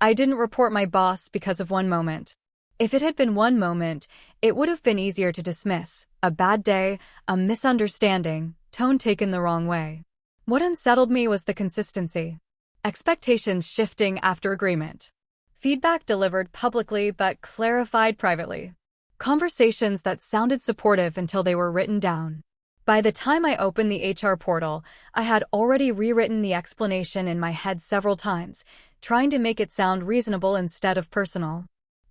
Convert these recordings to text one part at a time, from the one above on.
I didn't report my boss because of one moment. If it had been one moment, it would have been easier to dismiss. A bad day, a misunderstanding, tone taken the wrong way. What unsettled me was the consistency. Expectations shifting after agreement. Feedback delivered publicly but clarified privately. Conversations that sounded supportive until they were written down. By the time I opened the HR portal, I had already rewritten the explanation in my head several times, trying to make it sound reasonable instead of personal.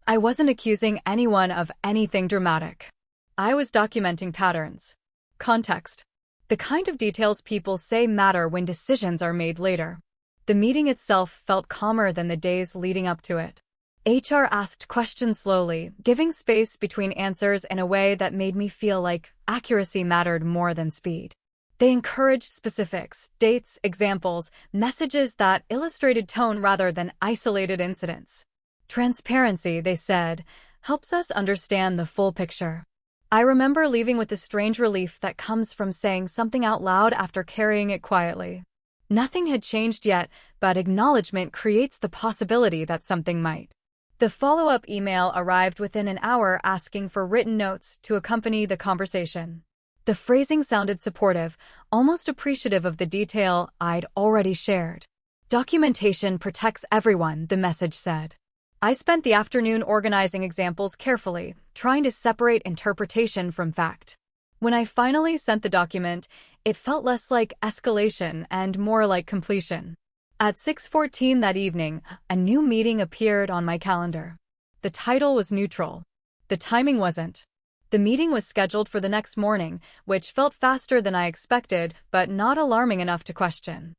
I wasn't accusing anyone of anything dramatic. I was documenting patterns. Context. The kind of details people say matter when decisions are made later. The meeting itself felt calmer than the days leading up to it. HR asked questions slowly, giving space between answers in a way that made me feel like accuracy mattered more than speed. They encouraged specifics, dates, examples, messages that illustrated tone rather than isolated incidents. Transparency, they said, helps us understand the full picture. I remember leaving with the strange relief that comes from saying something out loud after carrying it quietly. Nothing had changed yet, but acknowledgement creates the possibility that something might. The follow-up email arrived within an hour asking for written notes to accompany the conversation. The phrasing sounded supportive, almost appreciative of the detail I'd already shared. Documentation protects everyone, the message said. I spent the afternoon organizing examples carefully, trying to separate interpretation from fact. When I finally sent the document, it felt less like escalation and more like completion. At 6:14 that evening, a new meeting appeared on my calendar. The title was neutral. The timing wasn't. The meeting was scheduled for the next morning, which felt faster than I expected, but not alarming enough to question.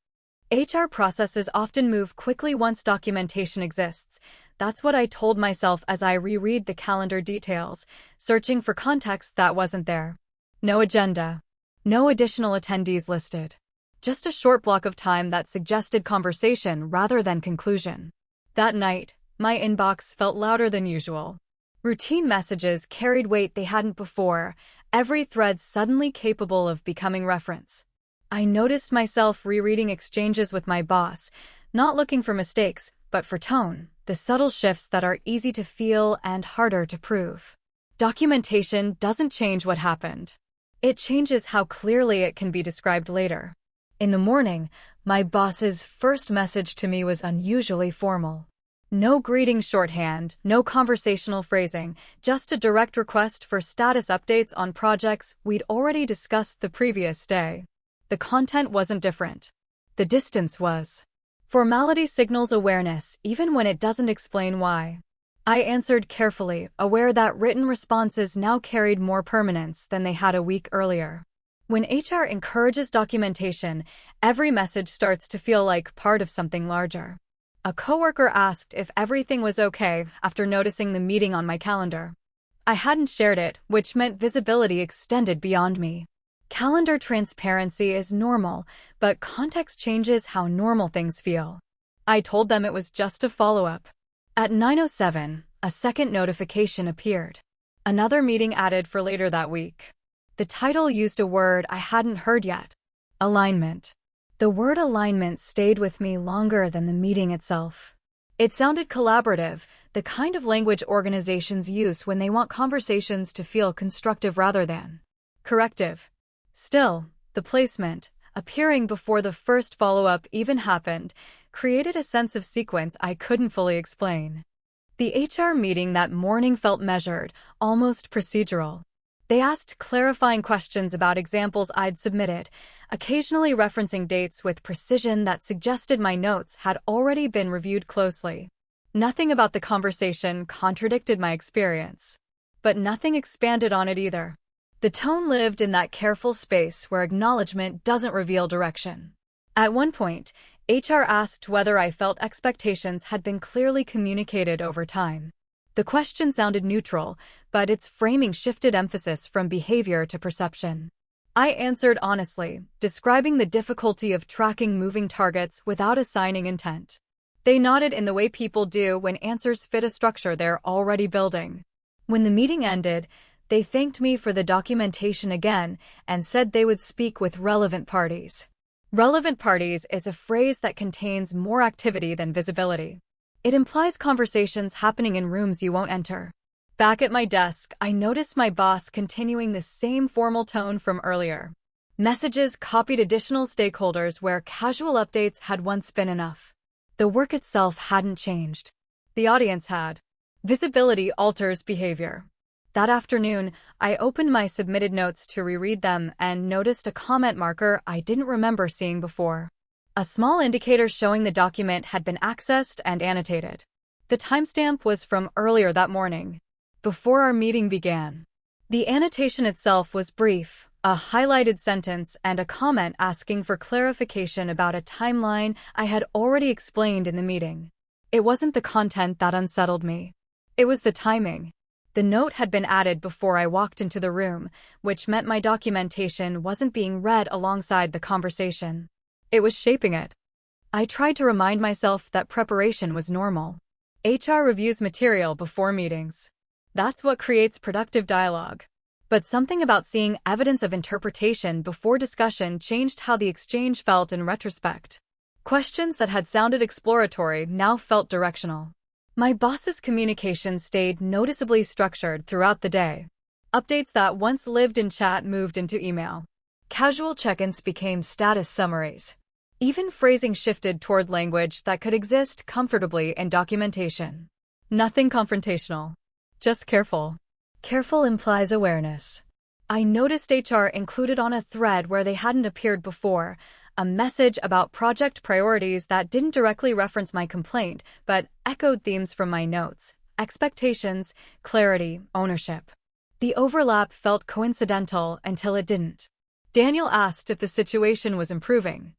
HR processes often move quickly once documentation exists. That's what I told myself as I reread the calendar details, searching for context that wasn't there. No agenda. No additional attendees listed. Just a short block of time that suggested conversation rather than conclusion. That night, my inbox felt louder than usual. Routine messages carried weight they hadn't before, every thread suddenly capable of becoming reference. I noticed myself rereading exchanges with my boss, not looking for mistakes, but for tone, the subtle shifts that are easy to feel and harder to prove. Documentation doesn't change what happened. It changes how clearly it can be described later. In the morning, my boss's first message to me was unusually formal. No greeting shorthand, no conversational phrasing, just a direct request for status updates on projects we'd already discussed the previous day. The content wasn't different. The distance was. Formality signals awareness, even when it doesn't explain why. I answered carefully, aware that written responses now carried more permanence than they had a week earlier. When HR encourages documentation, every message starts to feel like part of something larger. A coworker asked if everything was okay after noticing the meeting on my calendar. I hadn't shared it, which meant visibility extended beyond me. Calendar transparency is normal, but context changes how normal things feel. I told them it was just a follow-up. At 9:07, a second notification appeared. Another meeting added for later that week. The title used a word I hadn't heard yet. Alignment. The word alignment stayed with me longer than the meeting itself. It sounded collaborative, the kind of language organizations use when they want conversations to feel constructive rather than corrective. Still, the placement, appearing before the first follow-up even happened, created a sense of sequence I couldn't fully explain. The HR meeting that morning felt measured, almost procedural. They asked clarifying questions about examples I'd submitted, occasionally referencing dates with precision that suggested my notes had already been reviewed closely. Nothing about the conversation contradicted my experience. But nothing expanded on it either. The tone lived in that careful space where acknowledgement doesn't reveal direction. At one point, HR asked whether I felt expectations had been clearly communicated over time. The question sounded neutral, but its framing shifted emphasis from behavior to perception. I answered honestly, describing the difficulty of tracking moving targets without assigning intent. They nodded in the way people do when answers fit a structure they're already building. When the meeting ended, they thanked me for the documentation again and said they would speak with relevant parties. Relevant parties is a phrase that contains more activity than visibility. It implies conversations happening in rooms you won't enter. Back at my desk, I noticed my boss continuing the same formal tone from earlier. Messages copied additional stakeholders where casual updates had once been enough. The work itself hadn't changed. The audience had. Visibility alters behavior. That afternoon, I opened my submitted notes to reread them and noticed a comment marker I didn't remember seeing before. A small indicator showing the document had been accessed and annotated. The timestamp was from earlier that morning, before our meeting began. The annotation itself was brief, a highlighted sentence and a comment asking for clarification about a timeline I had already explained in the meeting. It wasn't the content that unsettled me. It was the timing. The note had been added before I walked into the room, which meant my documentation wasn't being read alongside the conversation. It was shaping it. I tried to remind myself that preparation was normal. HR reviews material before meetings. That's what creates productive dialogue. But something about seeing evidence of interpretation before discussion changed how the exchange felt in retrospect. Questions that had sounded exploratory now felt directional. My boss's communication stayed noticeably structured throughout the day. Updates that once lived in chat moved into email. Casual check-ins became status summaries. Even phrasing shifted toward language that could exist comfortably in documentation. Nothing confrontational. Just careful. Careful implies awareness. I noticed HR included on a thread where they hadn't appeared before, a message about project priorities that didn't directly reference my complaint, but echoed themes from my notes: expectations, clarity, ownership. The overlap felt coincidental until it didn't. Daniel asked if the situation was improving.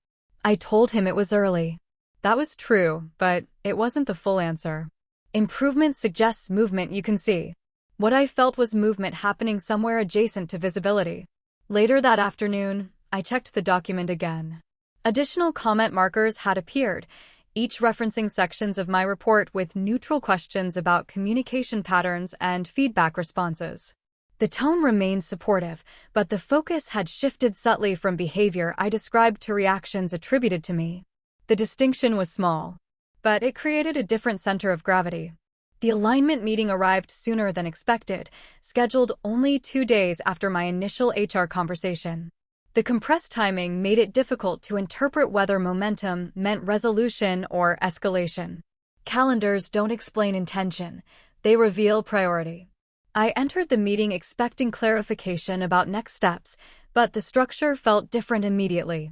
I told him it was early. That was true, but it wasn't the full answer. Improvement suggests movement you can see. What I felt was movement happening somewhere adjacent to visibility. Later that afternoon, I checked the document again. Additional comment markers had appeared, each referencing sections of my report with neutral questions about communication patterns and feedback responses. The tone remained supportive, but the focus had shifted subtly from behavior I described to reactions attributed to me. The distinction was small, but it created a different center of gravity. The alignment meeting arrived sooner than expected, scheduled only 2 days after my initial HR conversation. The compressed timing made it difficult to interpret whether momentum meant resolution or escalation. Calendars don't explain intention, they reveal priority. I entered the meeting expecting clarification about next steps, but the structure felt different immediately.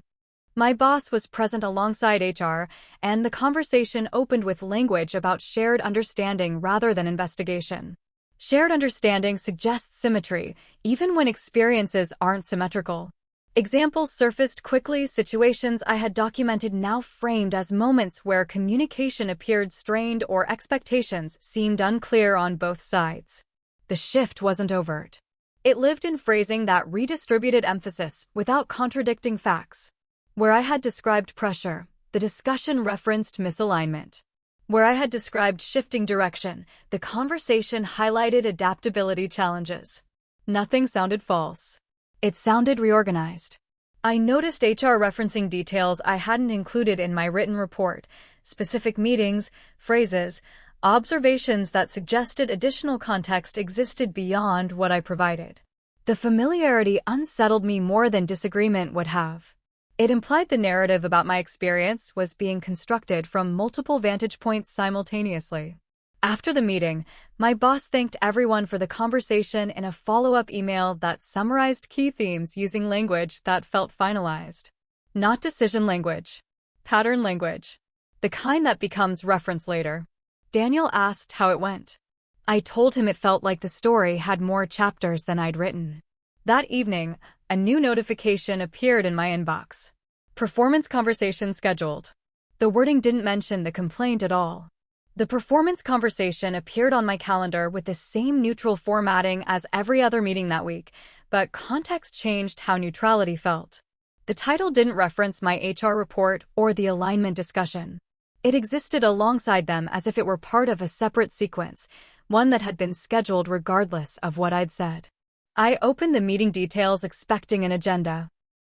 My boss was present alongside HR, and the conversation opened with language about shared understanding rather than investigation. Shared understanding suggests symmetry, even when experiences aren't symmetrical. Examples surfaced quickly, situations I had documented now framed as moments where communication appeared strained or expectations seemed unclear on both sides. The shift wasn't overt. It lived in phrasing that redistributed emphasis without contradicting facts. Where I had described pressure, the discussion referenced misalignment. Where I had described shifting direction, the conversation highlighted adaptability challenges. Nothing sounded false. It sounded reorganized. I noticed HR referencing details I hadn't included in my written report, specific meetings, phrases, observations that suggested additional context existed beyond what I provided. The familiarity unsettled me more than disagreement would have. It implied the narrative about my experience was being constructed from multiple vantage points simultaneously. After the meeting, my boss thanked everyone for the conversation in a follow-up email that summarized key themes using language that felt finalized. Not decision language. Pattern language. The kind that becomes reference later. Daniel asked how it went. I told him it felt like the story had more chapters than I'd written. That evening, a new notification appeared in my inbox. Performance conversation scheduled. The wording didn't mention the complaint at all. The performance conversation appeared on my calendar with the same neutral formatting as every other meeting that week, but context changed how neutrality felt. The title didn't reference my HR report or the alignment discussion. It existed alongside them as if it were part of a separate sequence, one that had been scheduled regardless of what I'd said. I opened the meeting details expecting an agenda.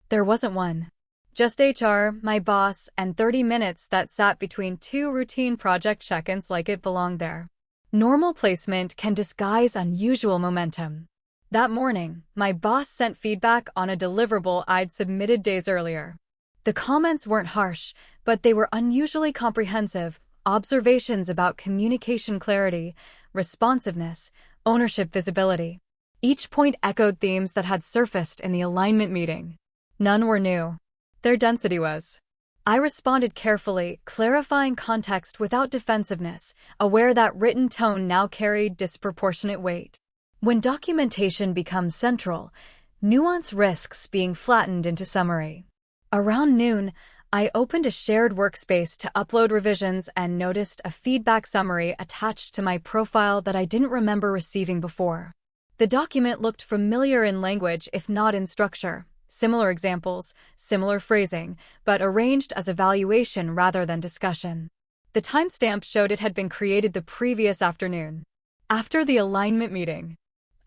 There wasn't one. Just HR, my boss, and 30 minutes that sat between two routine project check-ins like it belonged there. Normal placement can disguise unusual momentum. That morning, my boss sent feedback on a deliverable I'd submitted days earlier. The comments weren't harsh, but they were unusually comprehensive. Observations about communication clarity, responsiveness, ownership visibility. Each point echoed themes that had surfaced in the alignment meeting. None were new. Their density was. I responded carefully, clarifying context without defensiveness, aware that written tone now carried disproportionate weight. When documentation becomes central, nuance risks being flattened into summary. Around noon, I opened a shared workspace to upload revisions and noticed a feedback summary attached to my profile that I didn't remember receiving before. The document looked familiar in language if not in structure. Similar examples, similar phrasing, but arranged as evaluation rather than discussion. The timestamp showed it had been created the previous afternoon. After the alignment meeting,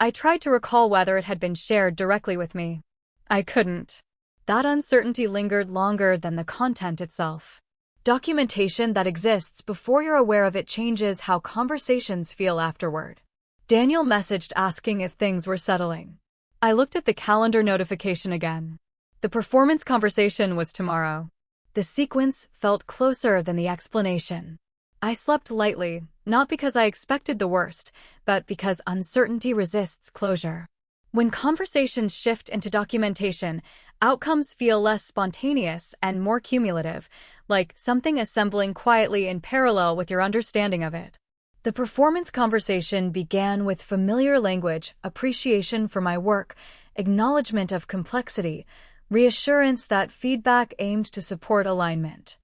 I tried to recall whether it had been shared directly with me. I couldn't. That uncertainty lingered longer than the content itself. Documentation that exists before you're aware of it changes how conversations feel afterward. Daniel messaged asking if things were settling. I looked at the calendar notification again. The performance conversation was tomorrow. The sequence felt closer than the explanation. I slept lightly, not because I expected the worst, but because uncertainty resists closure. When conversations shift into documentation, outcomes feel less spontaneous and more cumulative, like something assembling quietly in parallel with your understanding of it. The performance conversation began with familiar language, appreciation for my work, acknowledgement of complexity, reassurance that feedback aimed to support alignment.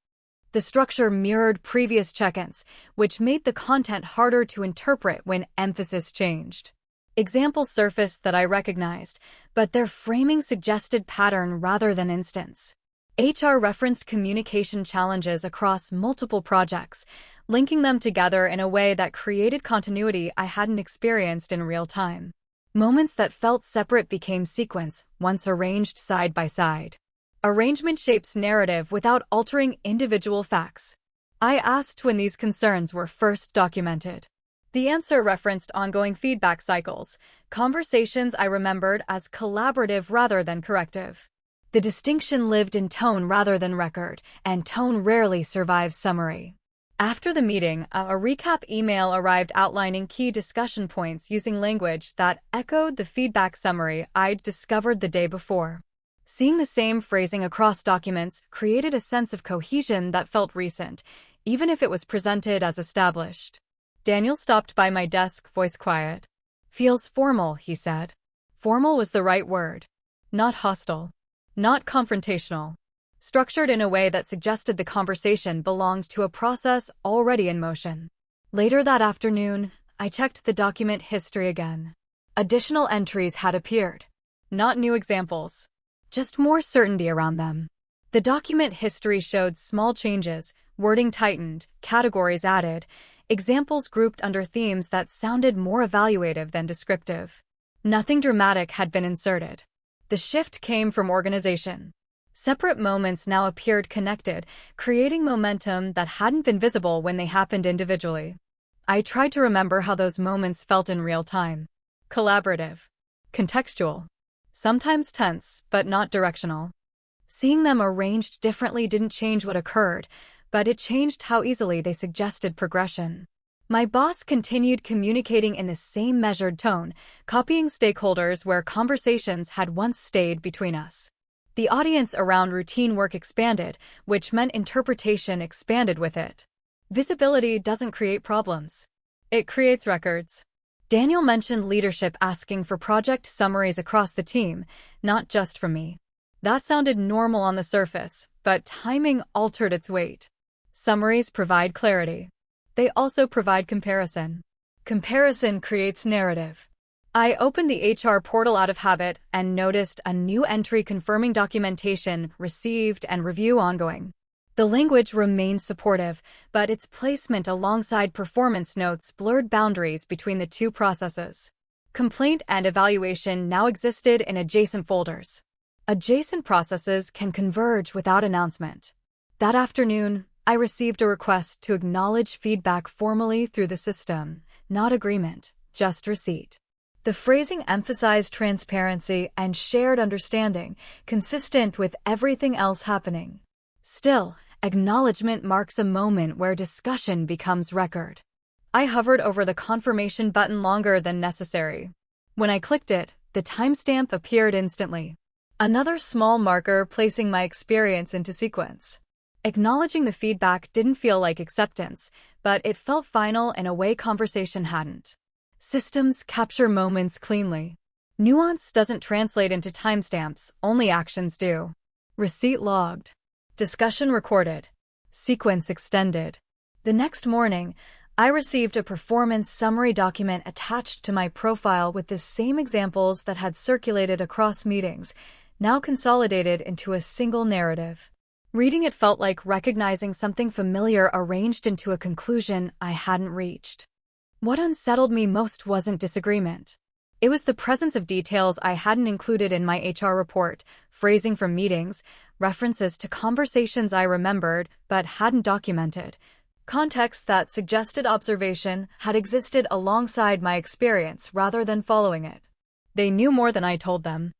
The structure mirrored previous check-ins, which made the content harder to interpret when emphasis changed. Examples surfaced that I recognized, but their framing suggested pattern rather than instance. HR referenced communication challenges across multiple projects, linking them together in a way that created continuity I hadn't experienced in real time. Moments that felt separate became sequence, once arranged side by side. Arrangement shapes narrative without altering individual facts. I asked when these concerns were first documented. The answer referenced ongoing feedback cycles, conversations I remembered as collaborative rather than corrective. The distinction lived in tone rather than record, and tone rarely survives summary. After the meeting, a recap email arrived outlining key discussion points using language that echoed the feedback summary I'd discovered the day before. Seeing the same phrasing across documents created a sense of cohesion that felt recent, even if it was presented as established. Daniel stopped by my desk, voice quiet. "Feels formal," he said. Formal was the right word. Not hostile. Not confrontational. Structured in a way that suggested the conversation belonged to a process already in motion. Later that afternoon, I checked the document history again. Additional entries had appeared. Not new examples. Just more certainty around them. The document history showed small changes, wording tightened, categories added, examples grouped under themes that sounded more evaluative than descriptive. Nothing dramatic had been inserted. The shift came from organization. Separate moments now appeared connected, creating momentum that hadn't been visible when they happened individually. I tried to remember how those moments felt in real time. Collaborative. Contextual. Sometimes tense, but not directional. Seeing them arranged differently didn't change what occurred, but it changed how easily they suggested progression. My boss continued communicating in the same measured tone, copying stakeholders where conversations had once stayed between us. The audience around routine work expanded, which meant interpretation expanded with it. Visibility doesn't create problems. It creates records. Daniel mentioned leadership asking for project summaries across the team, not just from me. That sounded normal on the surface, but timing altered its weight. Summaries provide clarity. They also provide comparison. Comparison creates narrative. I opened the HR portal out of habit and noticed a new entry confirming documentation received and review ongoing. The language remained supportive, but its placement alongside performance notes blurred boundaries between the two processes. Complaint and evaluation now existed in adjacent folders. Adjacent processes can converge without announcement. That afternoon, I received a request to acknowledge feedback formally through the system, not agreement, just receipt. The phrasing emphasized transparency and shared understanding, consistent with everything else happening. Still, acknowledgement marks a moment where discussion becomes record. I hovered over the confirmation button longer than necessary. When I clicked it, the timestamp appeared instantly. Another small marker placing my experience into sequence. Acknowledging the feedback didn't feel like acceptance, but it felt final in a way conversation hadn't. Systems capture moments cleanly. Nuance doesn't translate into timestamps, only actions do. Receipt logged. Discussion recorded. Sequence extended. The next morning, I received a performance summary document attached to my profile with the same examples that had circulated across meetings, now consolidated into a single narrative. Reading it felt like recognizing something familiar arranged into a conclusion I hadn't reached. What unsettled me most wasn't disagreement. It was the presence of details I hadn't included in my HR report, phrasing from meetings, references to conversations I remembered but hadn't documented. Context that suggested observation had existed alongside my experience rather than following it. They knew more than I told them.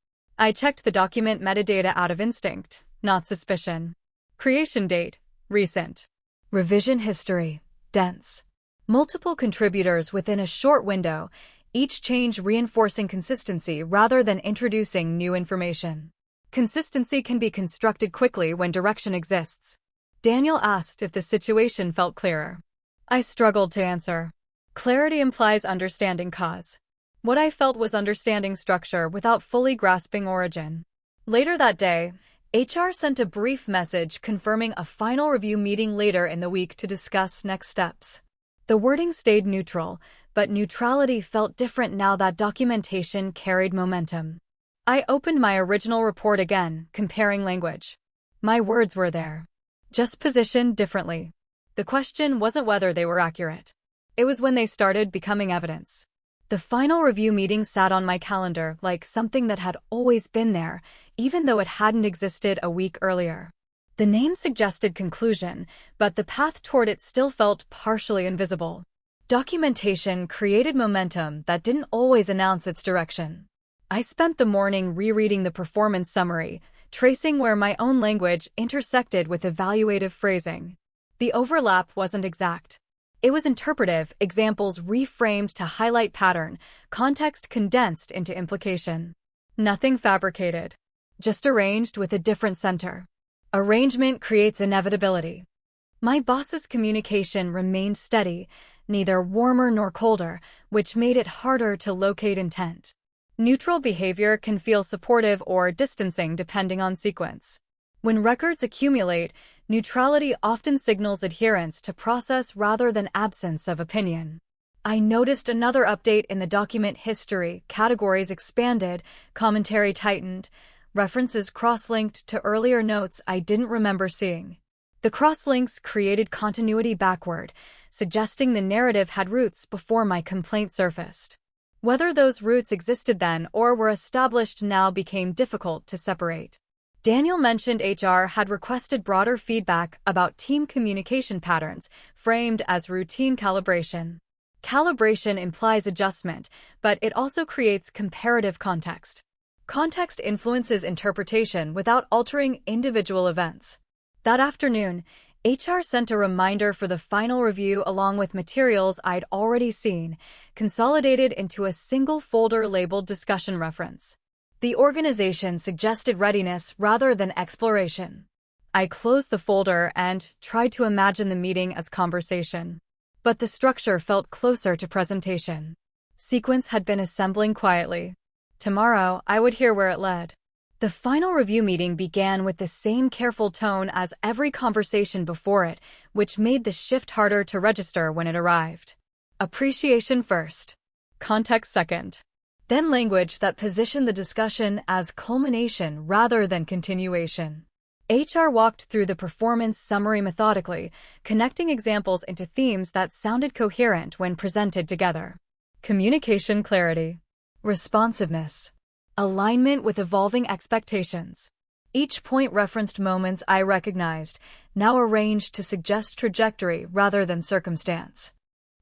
I checked the document metadata out of instinct, not suspicion. Creation date, recent. Revision history, dense. Multiple contributors within a short window, each change reinforcing consistency rather than introducing new information. Consistency can be constructed quickly when direction exists. Daniel asked if the situation felt clearer. I struggled to answer. Clarity implies understanding cause. What I felt was understanding structure without fully grasping origin. Later that day, HR sent a brief message confirming a final review meeting later in the week to discuss next steps. The wording stayed neutral, but neutrality felt different now that documentation carried momentum. I opened my original report again, comparing language. My words were there, just positioned differently. The question wasn't whether they were accurate. It was when they started becoming evidence. The final review meeting sat on my calendar like something that had always been there, even though it hadn't existed a week earlier. The name suggested conclusion, but the path toward it still felt partially invisible. Documentation created momentum that didn't always announce its direction. I spent the morning rereading the performance summary, tracing where my own language intersected with evaluative phrasing. The overlap wasn't exact. It was interpretive, examples reframed to highlight pattern, context condensed into implication. Nothing fabricated, just arranged with a different center. Arrangement creates inevitability. My boss's communication remained steady, neither warmer nor colder, which made it harder to locate intent. Neutral behavior can feel supportive or distancing depending on sequence. When records accumulate, neutrality often signals adherence to process rather than absence of opinion. I noticed another update in the document history, categories expanded, commentary tightened, references cross-linked to earlier notes I didn't remember seeing. The cross-links created continuity backward, suggesting the narrative had roots before my complaint surfaced. Whether those roots existed then or were established now became difficult to separate. Daniel mentioned HR had requested broader feedback about team communication patterns, framed as routine calibration. Calibration implies adjustment, but it also creates comparative context. Context influences interpretation without altering individual events. That afternoon, HR sent a reminder for the final review along with materials I'd already seen, consolidated into a single folder labeled discussion reference. The organization suggested readiness rather than exploration. I closed the folder and tried to imagine the meeting as conversation. But the structure felt closer to presentation. Sequence had been assembling quietly. Tomorrow, I would hear where it led. The final review meeting began with the same careful tone as every conversation before it, which made the shift harder to register when it arrived. Appreciation first. Context second. Then language that positioned the discussion as culmination rather than continuation. HR walked through the performance summary methodically, connecting examples into themes that sounded coherent when presented together. Communication clarity. Responsiveness. alignment with evolving expectations. Each point referenced moments I recognized, now arranged to suggest trajectory rather than circumstance.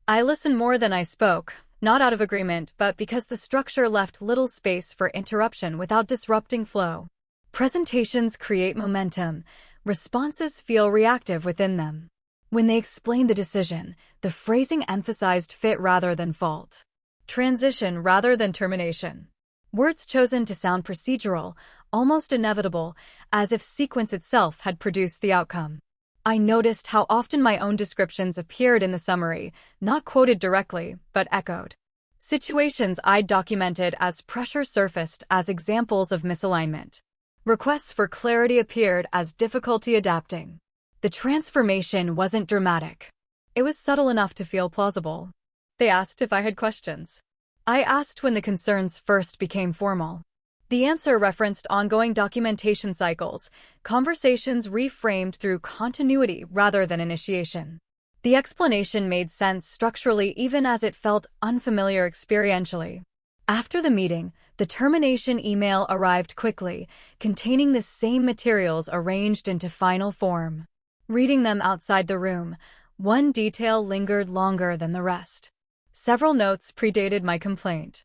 I listened more than I spoke, not out of agreement, but because the structure left little space for interruption without disrupting flow. Presentations create momentum, responses feel reactive within them. When they explain the decision, the phrasing emphasized fit rather than fault, transition rather than termination. Words chosen to sound procedural, almost inevitable, as if sequence itself had produced the outcome. I noticed how often my own descriptions appeared in the summary, not quoted directly, but echoed. Situations I'd documented as pressure surfaced as examples of misalignment. Requests for clarity appeared as difficulty adapting. The transformation wasn't dramatic. It was subtle enough to feel plausible. They asked if I had questions. I asked when the concerns first became formal. The answer referenced ongoing documentation cycles, conversations reframed through continuity rather than initiation. The explanation made sense structurally even as it felt unfamiliar experientially. After the meeting, the termination email arrived quickly, containing the same materials arranged into final form. Reading them outside the room, one detail lingered longer than the rest. Several notes predated my complaint.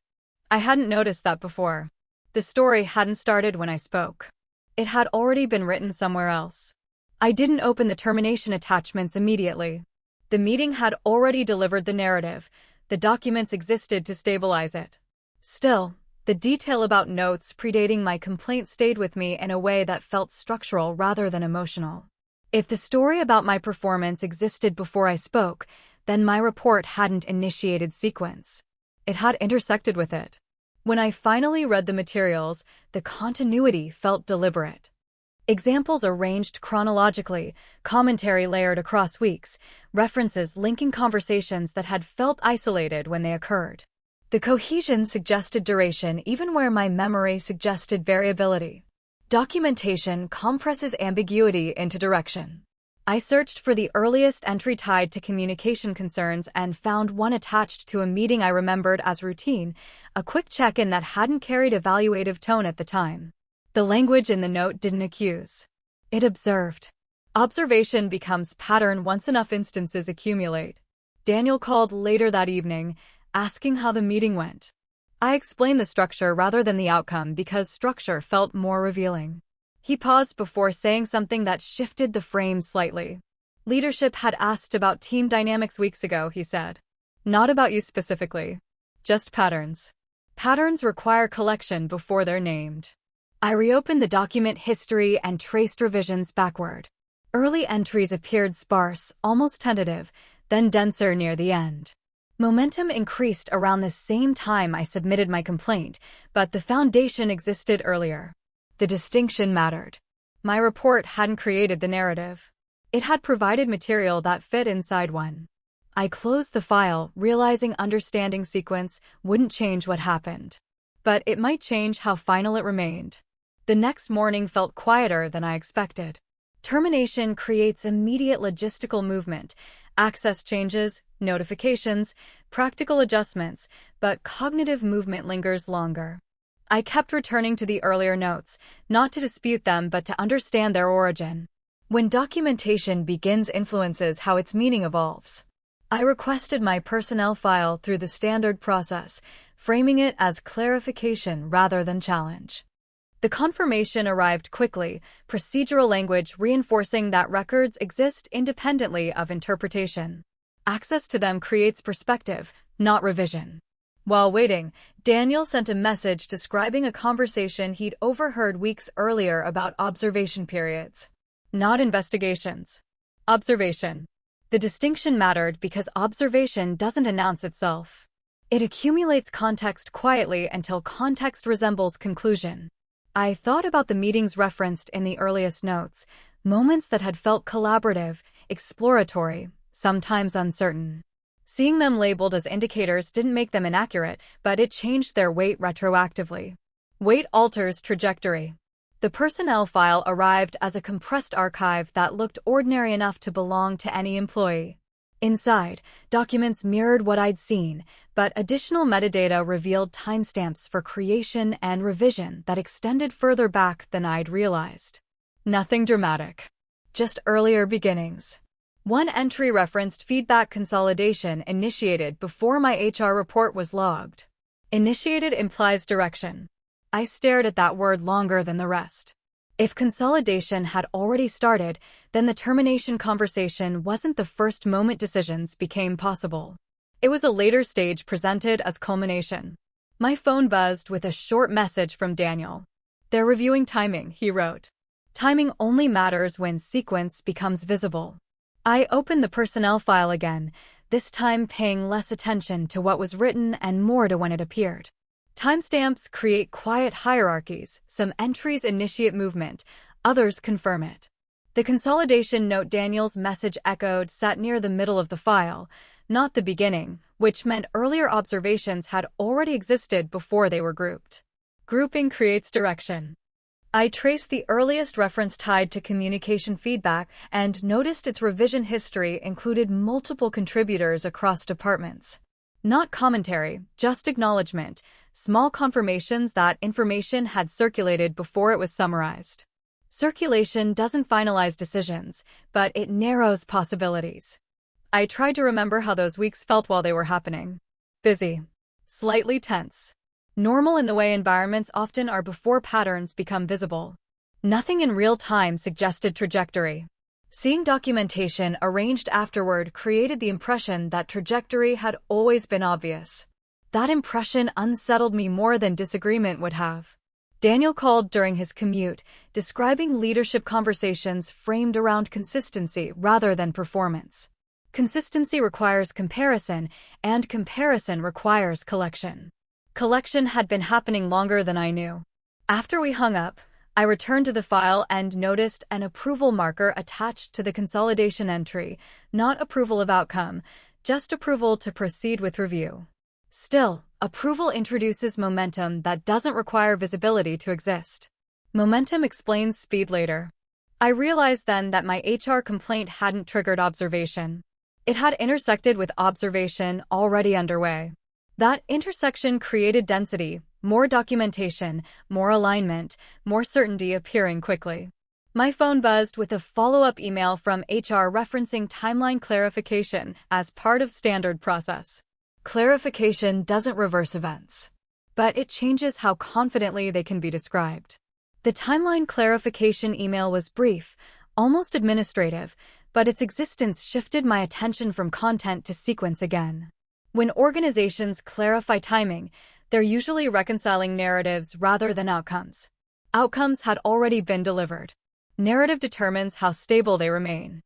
I hadn't noticed that before. The story hadn't started when I spoke. It had already been written somewhere else. I didn't open the termination attachments immediately. The meeting had already delivered the narrative. The documents existed to stabilize it. Still, the detail about notes predating my complaint stayed with me in a way that felt structural rather than emotional. If the story about my performance existed before I spoke, then my report hadn't initiated sequence. It had intersected with it. When I finally read the materials, the continuity felt deliberate. Examples arranged chronologically, commentary layered across weeks, references linking conversations that had felt isolated when they occurred. The cohesion suggested duration even where my memory suggested variability. Documentation compresses ambiguity into direction. I searched for the earliest entry tied to communication concerns and found one attached to a meeting I remembered as routine, a quick check-in that hadn't carried evaluative tone at the time. The language in the note didn't accuse. It observed. Observation becomes pattern once enough instances accumulate. Daniel called later that evening, asking how the meeting went. I explained the structure rather than the outcome because structure felt more revealing. He paused before saying something that shifted the frame slightly. Leadership had asked about team dynamics weeks ago, he said. Not about you specifically. Just patterns. Patterns require collection before they're named. I reopened the document history and traced revisions backward. Early entries appeared sparse, almost tentative, then denser near the end. Momentum increased around the same time I submitted my complaint, but the foundation existed earlier. The distinction mattered. My report hadn't created the narrative. It had provided material that fit inside one. I closed the file, realizing understanding sequence wouldn't change what happened. But it might change how final it remained. The next morning felt quieter than I expected. Termination creates immediate logistical movement, access changes, notifications, practical adjustments, but cognitive movement lingers longer. I kept returning to the earlier notes, not to dispute them but to understand their origin. When documentation begins influences how its meaning evolves. I requested my personnel file through the standard process, framing it as clarification rather than challenge. The confirmation arrived quickly, procedural language reinforcing that records exist independently of interpretation. Access to them creates perspective, not revision. While waiting, Daniel sent a message describing a conversation he'd overheard weeks earlier about observation periods. Not investigations. Observation. The distinction mattered because observation doesn't announce itself. It accumulates context quietly until context resembles conclusion. I thought about the meetings referenced in the earliest notes, moments that had felt collaborative, exploratory, sometimes uncertain. Seeing them labeled as indicators didn't make them inaccurate, but it changed their weight retroactively. Weight alters trajectory. The personnel file arrived as a compressed archive that looked ordinary enough to belong to any employee. Inside, documents mirrored what I'd seen, but additional metadata revealed timestamps for creation and revision that extended further back than I'd realized. Nothing dramatic. Just earlier beginnings. One entry referenced feedback consolidation initiated before my HR report was logged. Initiated implies direction. I stared at that word longer than the rest. If consolidation had already started, then the termination conversation wasn't the first moment decisions became possible. It was a later stage presented as culmination. My phone buzzed with a short message from Daniel. "They're reviewing timing," he wrote. "Timing only matters when sequence becomes visible." I opened the personnel file again, this time paying less attention to what was written and more to when it appeared. Timestamps create quiet hierarchies. Some entries initiate movement, others confirm it. The consolidation note Daniel's message echoed sat near the middle of the file, not the beginning, which meant earlier observations had already existed before they were grouped. Grouping creates direction. I traced the earliest reference tied to communication feedback and noticed its revision history included multiple contributors across departments. Not commentary, just acknowledgement, small confirmations that information had circulated before it was summarized. Circulation doesn't finalize decisions, but it narrows possibilities. I tried to remember how those weeks felt while they were happening. Busy. Slightly tense. Normal in the way environments often are before patterns become visible. Nothing in real time suggested trajectory. Seeing documentation arranged afterward created the impression that trajectory had always been obvious. That impression unsettled me more than disagreement would have. Daniel called during his commute, describing leadership conversations framed around consistency rather than performance. Consistency requires comparison, and comparison requires collection. Collection had been happening longer than I knew. After we hung up, I returned to the file and noticed an approval marker attached to the consolidation entry, not approval of outcome, just approval to proceed with review. Still, approval introduces momentum that doesn't require visibility to exist. Momentum explains speed later. I realized then that my HR complaint hadn't triggered observation. It had intersected with observation already underway. That intersection created density, more documentation, more alignment, more certainty appearing quickly. My phone buzzed with a follow-up email from HR referencing timeline clarification as part of standard process. Clarification doesn't reverse events, but it changes how confidently they can be described. The timeline clarification email was brief, almost administrative, but its existence shifted my attention from content to sequence again. When organizations clarify timing, they're usually reconciling narratives rather than outcomes. Outcomes had already been delivered. Narrative determines how stable they remain.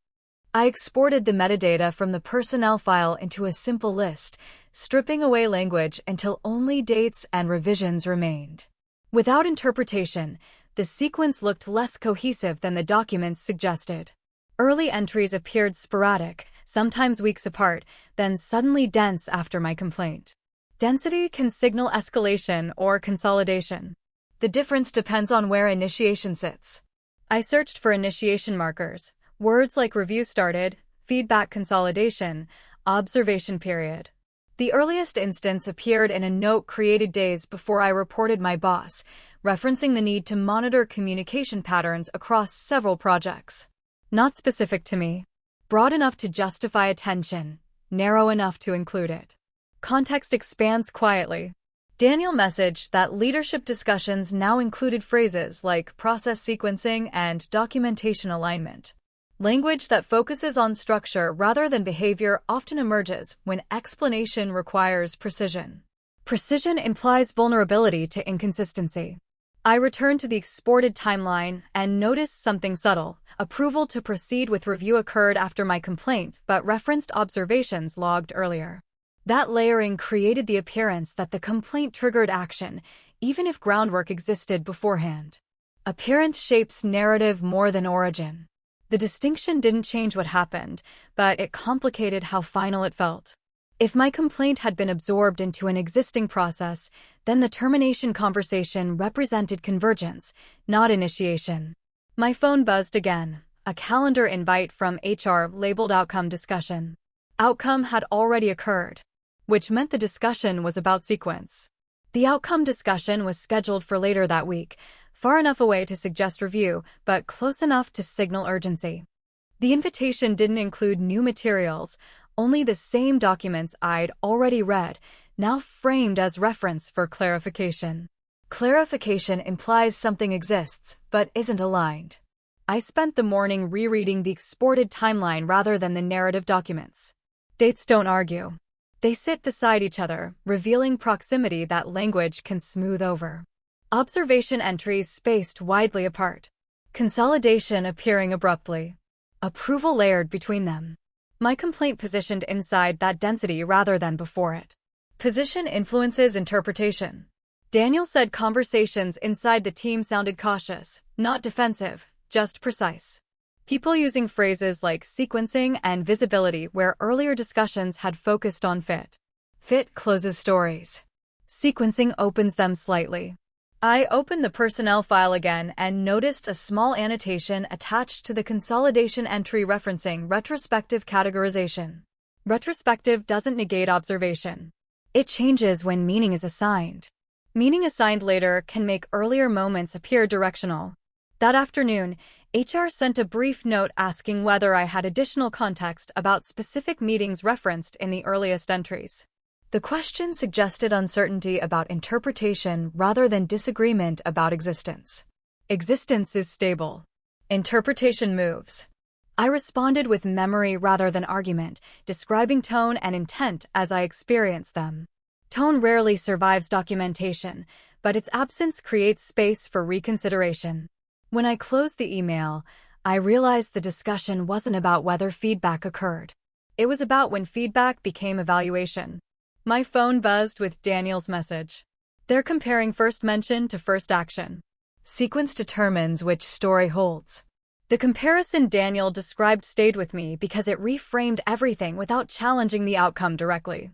I exported the metadata from the personnel file into a simple list, stripping away language until only dates and revisions remained. Without interpretation, the sequence looked less cohesive than the documents suggested. Early entries appeared sporadic, sometimes weeks apart, then suddenly dense after my complaint. Density can signal escalation or consolidation. The difference depends on where initiation sits. I searched for initiation markers, words like review started, feedback consolidation, observation period. The earliest instance appeared in a note created days before I reported my boss, referencing the need to monitor communication patterns across several projects. Not specific to me. Broad enough to justify attention, narrow enough to include it. Context expands quietly. Daniel messaged that leadership discussions now included phrases like process sequencing and documentation alignment. Language that focuses on structure rather than behavior often emerges when explanation requires precision. Precision implies vulnerability to inconsistency. I returned to the exported timeline and noticed something subtle. Approval to proceed with review occurred after my complaint, but referenced observations logged earlier. That layering created the appearance that the complaint triggered action, even if groundwork existed beforehand. Appearance shapes narrative more than origin. The distinction didn't change what happened, but it complicated how final it felt. If my complaint had been absorbed into an existing process, then the termination conversation represented convergence, not initiation. My phone buzzed again, a calendar invite from HR labeled outcome discussion. Outcome had already occurred, which meant the discussion was about sequence. The outcome discussion was scheduled for later that week, far enough away to suggest review, but close enough to signal urgency. The invitation didn't include new materials, only the same documents I'd already read, now framed as reference for clarification. Clarification implies something exists, but isn't aligned. I spent the morning rereading the exported timeline rather than the narrative documents. Dates don't argue. They sit beside each other, revealing proximity that language can smooth over. Observation entries spaced widely apart. Consolidation appearing abruptly. Approval layered between them. My complaint positioned inside that density rather than before it. Position influences interpretation. Daniel said conversations inside the team sounded cautious, not defensive, just precise. People using phrases like sequencing and visibility where earlier discussions had focused on fit. Fit closes stories. Sequencing opens them slightly. I opened the personnel file again and noticed a small annotation attached to the consolidation entry referencing retrospective categorization. Retrospective doesn't negate observation. It changes when meaning is assigned. Meaning assigned later can make earlier moments appear directional. That afternoon, HR sent a brief note asking whether I had additional context about specific meetings referenced in the earliest entries. The question suggested uncertainty about interpretation rather than disagreement about existence. Existence is stable. Interpretation moves. I responded with memory rather than argument, describing tone and intent as I experienced them. Tone rarely survives documentation, but its absence creates space for reconsideration. When I closed the email, I realized the discussion wasn't about whether feedback occurred. It was about when feedback became evaluation. My phone buzzed with Daniel's message. They're comparing first mention to first action. Sequence determines which story holds. The comparison Daniel described stayed with me because it reframed everything without challenging the outcome directly.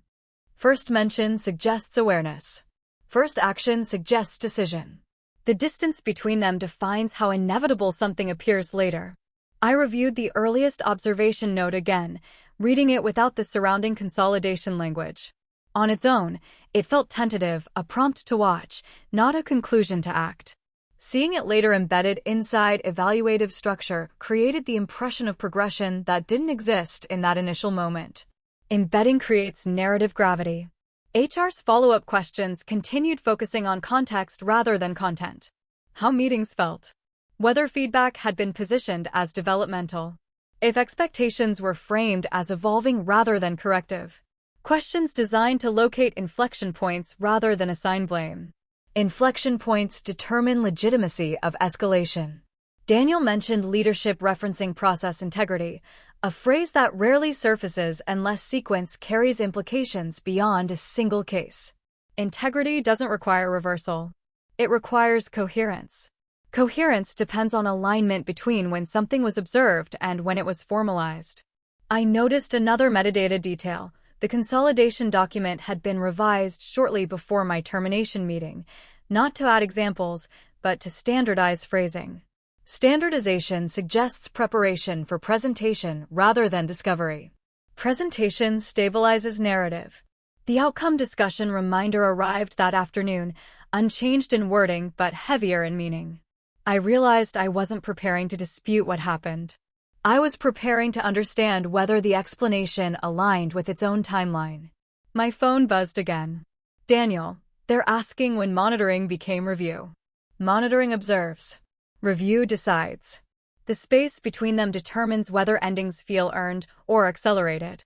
First mention suggests awareness. First action suggests decision. The distance between them defines how inevitable something appears later. I reviewed the earliest observation note again, reading it without the surrounding consolidation language. On its own, it felt tentative, a prompt to watch, not a conclusion to act. Seeing it later embedded inside evaluative structure created the impression of progression that didn't exist in that initial moment. Embedding creates narrative gravity. HR's follow-up questions continued focusing on context rather than content. How meetings felt. Whether feedback had been positioned as developmental. If expectations were framed as evolving rather than corrective. Questions designed to locate inflection points rather than assign blame. Inflection points determine legitimacy of escalation. Daniel mentioned leadership referencing process integrity, a phrase that rarely surfaces unless sequence carries implications beyond a single case. Integrity doesn't require reversal. It requires coherence. Coherence depends on alignment between when something was observed and when it was formalized. I noticed another metadata detail. The consolidation document had been revised shortly before my termination meeting, not to add examples, but to standardize phrasing. Standardization suggests preparation for presentation rather than discovery. Presentation stabilizes narrative. The outcome discussion reminder arrived that afternoon, unchanged in wording but heavier in meaning. I realized I wasn't preparing to dispute what happened. I was preparing to understand whether the explanation aligned with its own timeline. My phone buzzed again. Daniel, they're asking when monitoring became review. Monitoring observes. Review decides. The space between them determines whether endings feel earned or accelerated.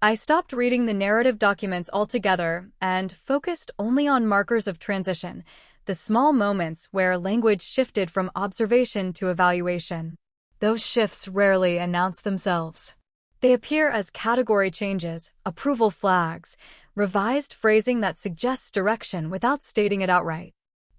I stopped reading the narrative documents altogether and focused only on markers of transition, the small moments where language shifted from observation to evaluation. Those shifts rarely announce themselves. They appear as category changes, approval flags, revised phrasing that suggests direction without stating it outright.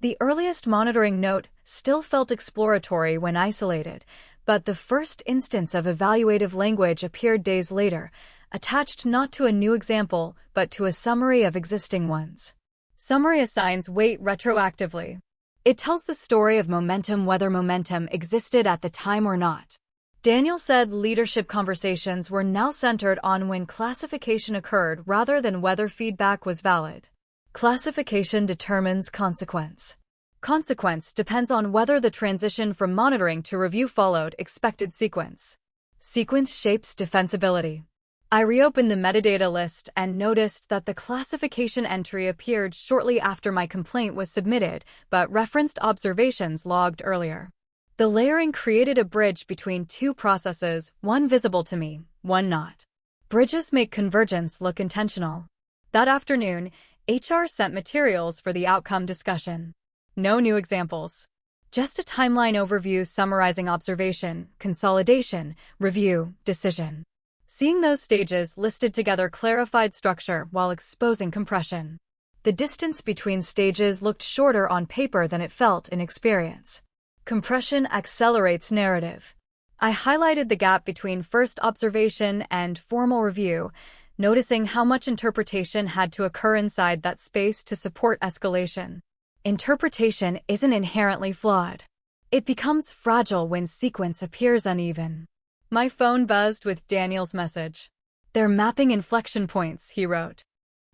The earliest monitoring note still felt exploratory when isolated, but the first instance of evaluative language appeared days later, attached not to a new example, but to a summary of existing ones. Summary assigns weight retroactively. It tells the story of momentum whether momentum existed at the time or not. Daniel said leadership conversations were now centered on when classification occurred rather than whether feedback was valid. Classification determines consequence. Consequence depends on whether the transition from monitoring to review followed expected sequence. Sequence shapes defensibility. I reopened the metadata list and noticed that the classification entry appeared shortly after my complaint was submitted, but referenced observations logged earlier. The layering created a bridge between two processes, one visible to me, one not. Bridges make convergence look intentional. That afternoon, HR sent materials for the outcome discussion. No new examples. Just a timeline overview summarizing observation, consolidation, review, decision. Seeing those stages listed together clarified structure while exposing compression. The distance between stages looked shorter on paper than it felt in experience. Compression accelerates narrative. I highlighted the gap between first observation and formal review, noticing how much interpretation had to occur inside that space to support escalation. Interpretation isn't inherently flawed. It becomes fragile when sequence appears uneven. My phone buzzed with Daniel's message. "They're mapping inflection points," he wrote.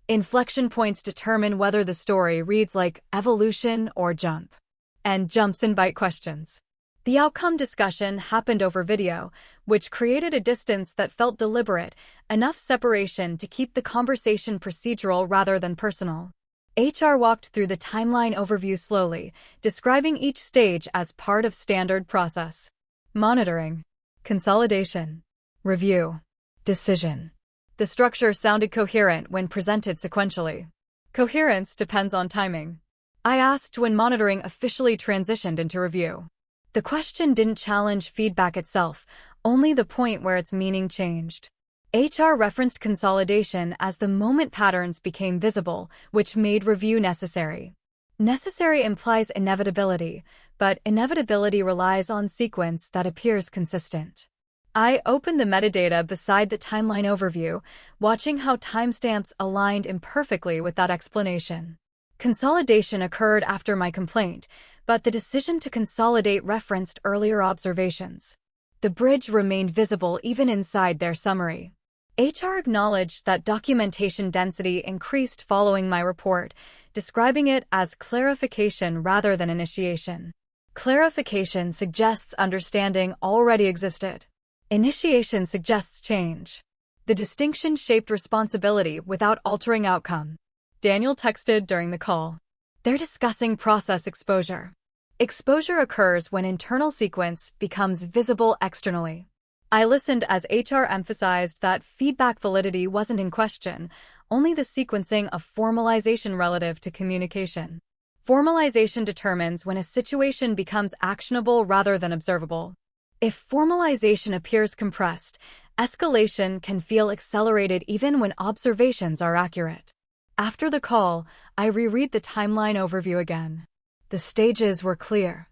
Inflection points determine whether the story reads like evolution or jump. And jumps invite questions. The outcome discussion happened over video, which created a distance that felt deliberate, enough separation to keep the conversation procedural rather than personal. HR walked through the timeline overview slowly, describing each stage as part of standard process. Monitoring, consolidation, review, decision. The structure sounded coherent when presented sequentially. Coherence depends on timing. I asked when monitoring officially transitioned into review. The question didn't challenge feedback itself, only the point where its meaning changed. HR referenced consolidation as the moment patterns became visible, which made review necessary. Necessary implies inevitability, but inevitability relies on sequence that appears consistent. I opened the metadata beside the timeline overview, watching how timestamps aligned imperfectly with that explanation. Consolidation occurred after my complaint, but the decision to consolidate referenced earlier observations. The bridge remained visible even inside their summary. HR acknowledged that documentation density increased following my report, describing it as clarification rather than initiation. Clarification suggests understanding already existed. Initiation suggests change. The distinction shaped responsibility without altering outcome. Daniel texted during the call. They're discussing process exposure. Exposure occurs when internal sequence becomes visible externally. I listened as HR emphasized that feedback validity wasn't in question, only the sequencing of formalization relative to communication. Formalization determines when a situation becomes actionable rather than observable. If formalization appears compressed, escalation can feel accelerated even when observations are accurate. After the call, I reread the timeline overview again. The stages were clear.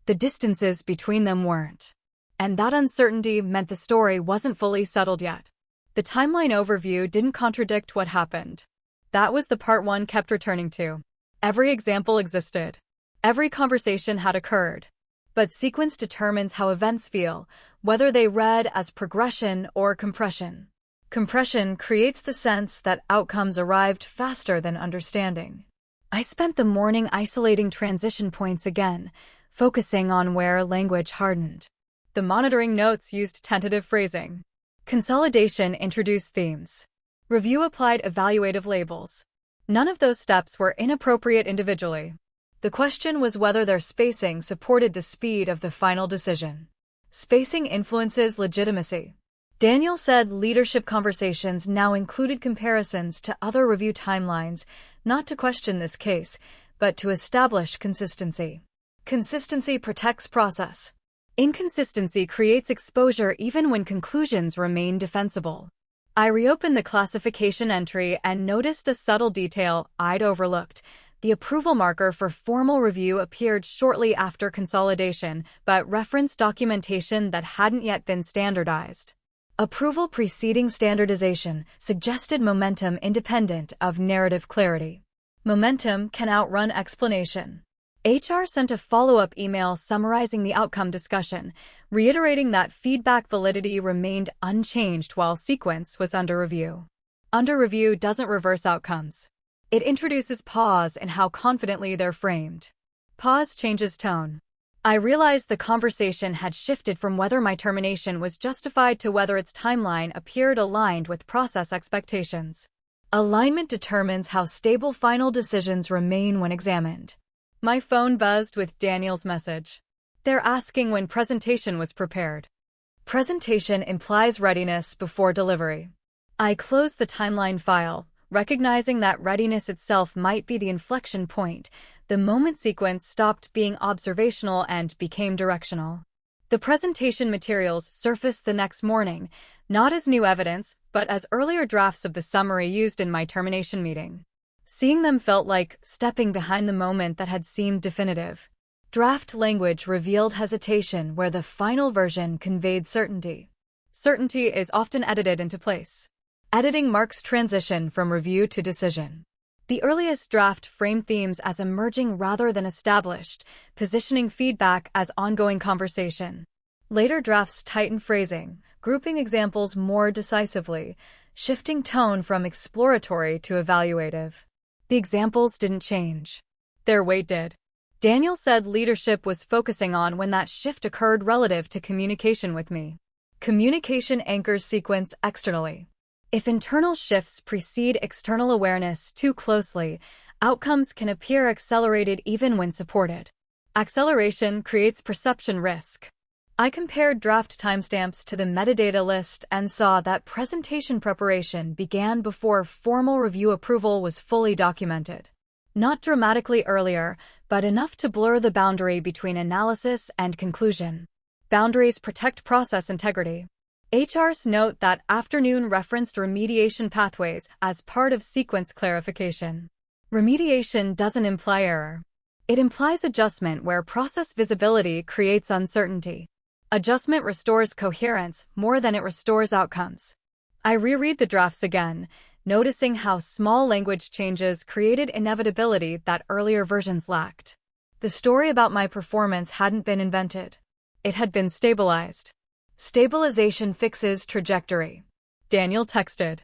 The distances between them weren't. And that uncertainty meant the story wasn't fully settled yet. The timeline overview didn't contradict what happened. That was the part one kept returning to. Every example existed. Every conversation had occurred. But sequence determines how events feel, whether they read as progression or compression. Compression creates the sense that outcomes arrived faster than understanding. I spent the morning isolating transition points again, focusing on where language hardened. The monitoring notes used tentative phrasing. Consolidation introduced themes. Review applied evaluative labels. None of those steps were inappropriate individually. The question was whether their spacing supported the speed of the final decision. Spacing influences legitimacy. Daniel said leadership conversations now included comparisons to other review timelines, not to question this case, but to establish consistency. Consistency protects process. Inconsistency creates exposure even when conclusions remain defensible. I reopened the classification entry and noticed a subtle detail I'd overlooked. The approval marker for formal review appeared shortly after consolidation, but referenced documentation that hadn't yet been standardized. Approval preceding standardization suggested momentum independent of narrative clarity. Momentum can outrun explanation. HR sent a follow-up email summarizing the outcome discussion, reiterating that feedback validity remained unchanged while sequence was under review. Under review doesn't reverse outcomes. It introduces pause in how confidently they're framed. Pause changes tone. I realized the conversation had shifted from whether my termination was justified to whether its timeline appeared aligned with process expectations. Alignment determines how stable final decisions remain when examined. My phone buzzed with Daniel's message. They're asking when presentation was prepared. Presentation implies readiness before delivery. I closed the timeline file, recognizing that readiness itself might be the inflection point. The moment sequence stopped being observational and became directional. The presentation materials surfaced the next morning, not as new evidence, but as earlier drafts of the summary used in my termination meeting. Seeing them felt like stepping behind the moment that had seemed definitive. Draft language revealed hesitation where the final version conveyed certainty. Certainty is often edited into place. Editing marks transition from review to decision. The earliest draft framed themes as emerging rather than established, positioning feedback as ongoing conversation. Later drafts tightened phrasing, grouping examples more decisively, shifting tone from exploratory to evaluative. The examples didn't change. Their weight did. Daniel said leadership was focusing on when that shift occurred relative to communication with me. Communication anchors sequence externally. If internal shifts precede external awareness too closely, outcomes can appear accelerated even when supported. Acceleration creates perception risk. I compared draft timestamps to the metadata list and saw that presentation preparation began before formal review approval was fully documented. Not dramatically earlier, but enough to blur the boundary between analysis and conclusion. Boundaries protect process integrity. HR's note that afternoon referenced remediation pathways as part of sequence clarification. Remediation doesn't imply error. It implies adjustment where process visibility creates uncertainty. Adjustment restores coherence more than it restores outcomes. I reread the drafts again, noticing how small language changes created inevitability that earlier versions lacked. The story about my performance hadn't been invented. It had been stabilized. Stabilization fixes trajectory. Daniel texted.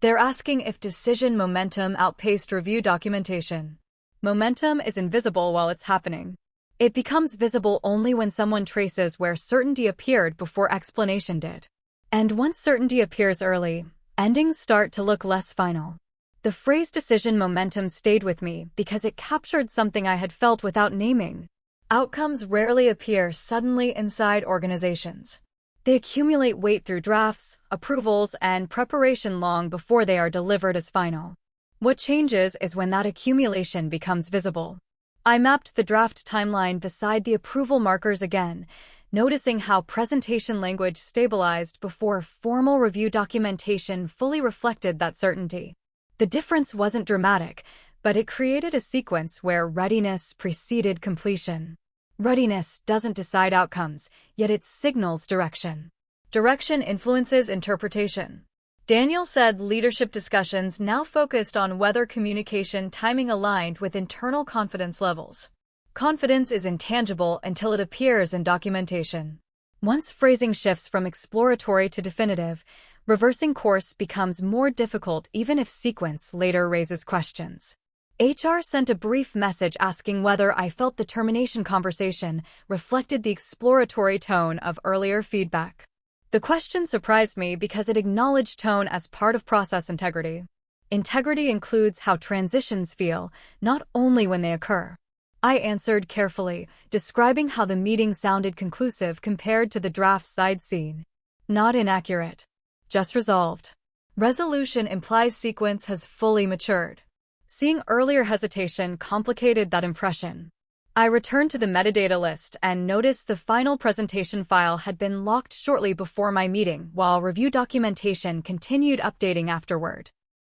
They're asking if decision momentum outpaced review documentation. Momentum is invisible while it's happening. It becomes visible only when someone traces where certainty appeared before explanation did. And once certainty appears early, endings start to look less final. The phrase decision momentum stayed with me because it captured something I had felt without naming. Outcomes rarely appear suddenly inside organizations. They accumulate weight through drafts, approvals, and preparation long before they are delivered as final. What changes is when that accumulation becomes visible. I mapped the draft timeline beside the approval markers again, noticing how presentation language stabilized before formal review documentation fully reflected that certainty. The difference wasn't dramatic, but it created a sequence where readiness preceded completion. Readiness doesn't decide outcomes, yet it signals direction. Direction influences interpretation. Daniel said leadership discussions now focused on whether communication timing aligned with internal confidence levels. Confidence is intangible until it appears in documentation. Once phrasing shifts from exploratory to definitive, reversing course becomes more difficult even if sequence later raises questions. HR sent a brief message asking whether I felt the termination conversation reflected the exploratory tone of earlier feedback. The question surprised me because it acknowledged tone as part of process integrity. Integrity includes how transitions feel, not only when they occur. I answered carefully, describing how the meeting sounded conclusive compared to the draft side scene. Not inaccurate. Just resolved. Resolution implies sequence has fully matured. Seeing earlier hesitation complicated that impression. I returned to the metadata list and noticed the final presentation file had been locked shortly before my meeting, while review documentation continued updating afterward.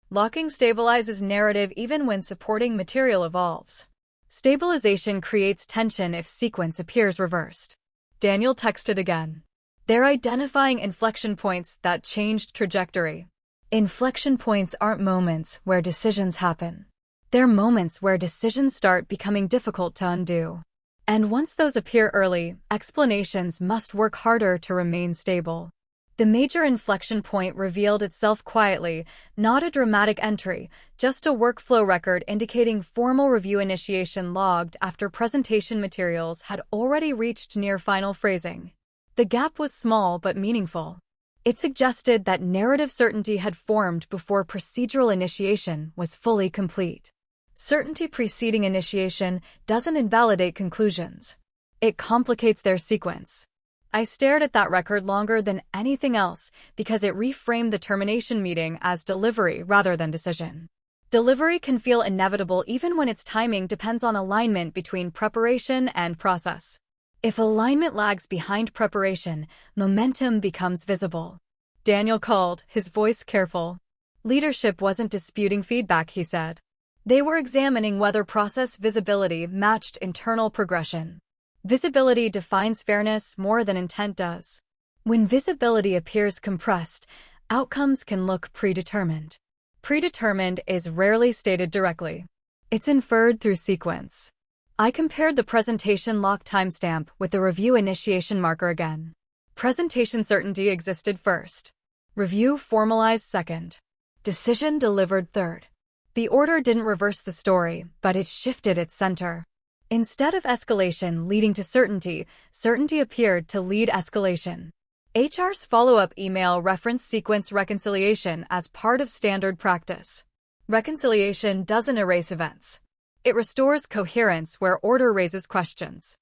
Locking stabilizes narrative even when supporting material evolves. Stabilization creates tension if sequence appears reversed. Daniel texted again. They're identifying inflection points that changed trajectory. Inflection points aren't moments where decisions happen. They're moments where decisions start becoming difficult to undo. And once those appear early, explanations must work harder to remain stable. The major inflection point revealed itself quietly, not a dramatic entry, just a workflow record indicating formal review initiation logged after presentation materials had already reached near final phrasing. The gap was small but meaningful. It suggested that narrative certainty had formed before procedural initiation was fully complete. Certainty preceding initiation doesn't invalidate conclusions. It complicates their sequence. I stared at that record longer than anything else because it reframed the termination meeting as delivery rather than decision. Delivery can feel inevitable even when its timing depends on alignment between preparation and process. If alignment lags behind preparation, momentum becomes visible. Daniel called, his voice careful. Leadership wasn't disputing feedback, he said. They were examining whether process visibility matched internal progression. Visibility defines fairness more than intent does. When visibility appears compressed, outcomes can look predetermined. Predetermined is rarely stated directly. It's inferred through sequence. I compared the presentation lock timestamp with the review initiation marker again. Presentation certainty existed first. Review formalized second. Decision delivered third. The order didn't reverse the story, but it shifted its center. Instead of escalation leading to certainty, certainty appeared to lead escalation. HR's follow-up email referenced sequence reconciliation as part of standard practice. Reconciliation doesn't erase events. It restores coherence where order raises questions.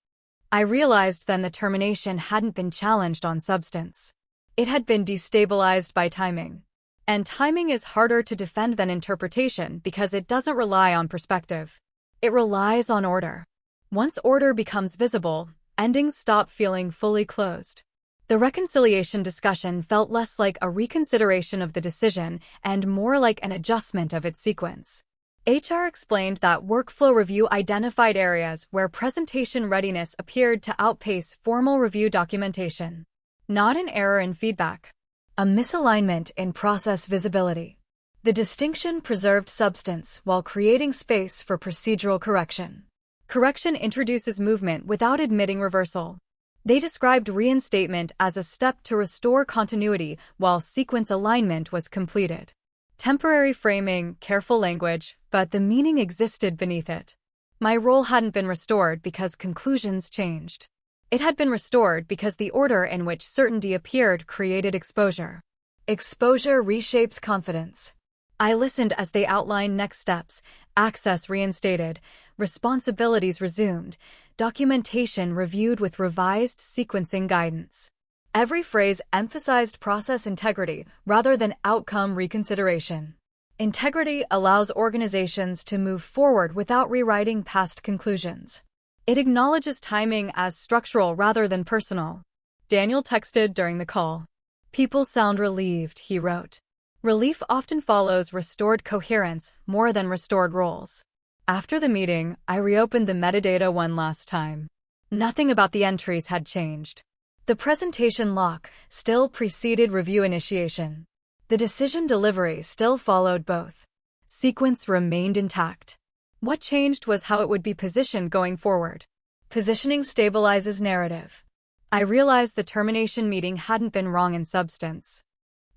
I realized then the termination hadn't been challenged on substance. It had been destabilized by timing. And timing is harder to defend than interpretation because it doesn't rely on perspective. It relies on order. Once order becomes visible, endings stop feeling fully closed. The reconciliation discussion felt less like a reconsideration of the decision and more like an adjustment of its sequence. HR explained that workflow review identified areas where presentation readiness appeared to outpace formal review documentation. Not an error in feedback. A misalignment in process visibility. The distinction preserved substance while creating space for procedural correction. Correction introduces movement without admitting reversal. They described reinstatement as a step to restore continuity while sequence alignment was completed. Temporary framing, careful language, but the meaning existed beneath it. My role hadn't been restored because conclusions changed. It had been restored because the order in which certainty appeared created exposure. Exposure reshapes confidence. I listened as they outlined next steps, access reinstated, responsibilities resumed, documentation reviewed with revised sequencing guidance. Every phrase emphasized process integrity rather than outcome reconsideration. Integrity allows organizations to move forward without rewriting past conclusions. It acknowledges timing as structural rather than personal. Daniel texted during the call. People sound relieved, he wrote. Relief often follows restored coherence more than restored roles. After the meeting, I reopened the metadata one last time. Nothing about the entries had changed. The presentation lock still preceded review initiation. The decision delivery still followed both. Sequence remained intact. What changed was how it would be positioned going forward. Positioning stabilizes narrative. I realized the termination meeting hadn't been wrong in substance.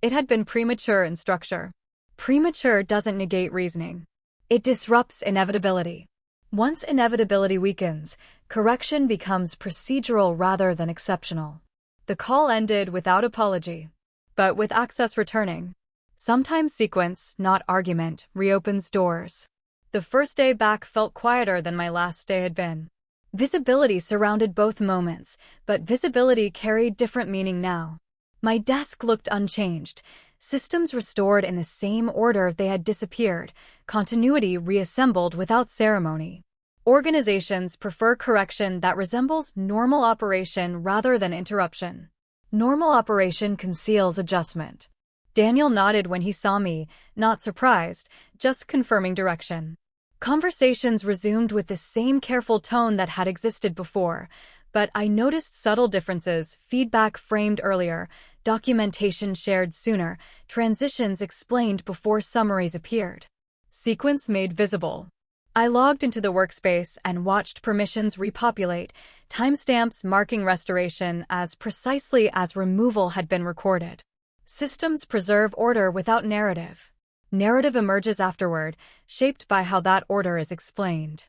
It had been premature in structure. Premature doesn't negate reasoning. It disrupts inevitability. Once inevitability weakens, correction becomes procedural rather than exceptional. The call ended without apology, but with access returning. Sometimes sequence, not argument, reopens doors. The first day back felt quieter than my last day had been. Visibility surrounded both moments, but visibility carried different meaning now. My desk looked unchanged, systems restored in the same order they had disappeared, continuity reassembled without ceremony. Organizations prefer correction that resembles normal operation rather than interruption. Normal operation conceals adjustment. Daniel nodded when he saw me, not surprised, just confirming direction. Conversations resumed with the same careful tone that had existed before, but I noticed subtle differences, feedback framed earlier, documentation shared sooner, transitions explained before summaries appeared. Sequence made visible. I logged into the workspace and watched permissions repopulate, timestamps marking restoration as precisely as removal had been recorded. Systems preserve order without narrative. Narrative emerges afterward, shaped by how that order is explained.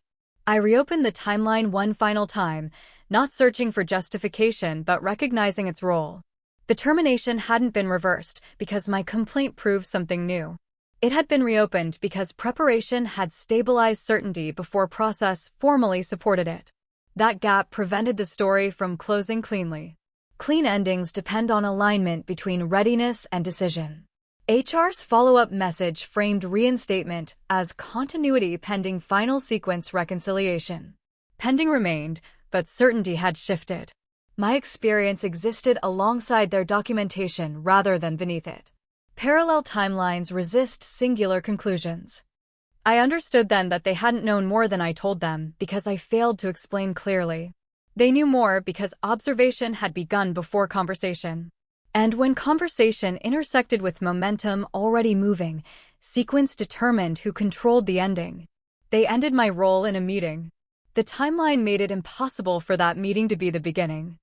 I reopened the timeline one final time, not searching for justification but recognizing its role. The termination hadn't been reversed because my complaint proved something new. It had been reopened because preparation had stabilized certainty before process formally supported it. That gap prevented the story from closing cleanly. Clean endings depend on alignment between readiness and decision. HR's follow-up message framed reinstatement as continuity pending final sequence reconciliation. Pending remained, but certainty had shifted. My experience existed alongside their documentation rather than beneath it. Parallel timelines resist singular conclusions. I understood then that they hadn't known more than I told them because I failed to explain clearly. They knew more because observation had begun before conversation. And when conversation intersected with momentum already moving, sequence determined who controlled the ending. They ended my role in a meeting. The timeline made it impossible for that meeting to be the beginning.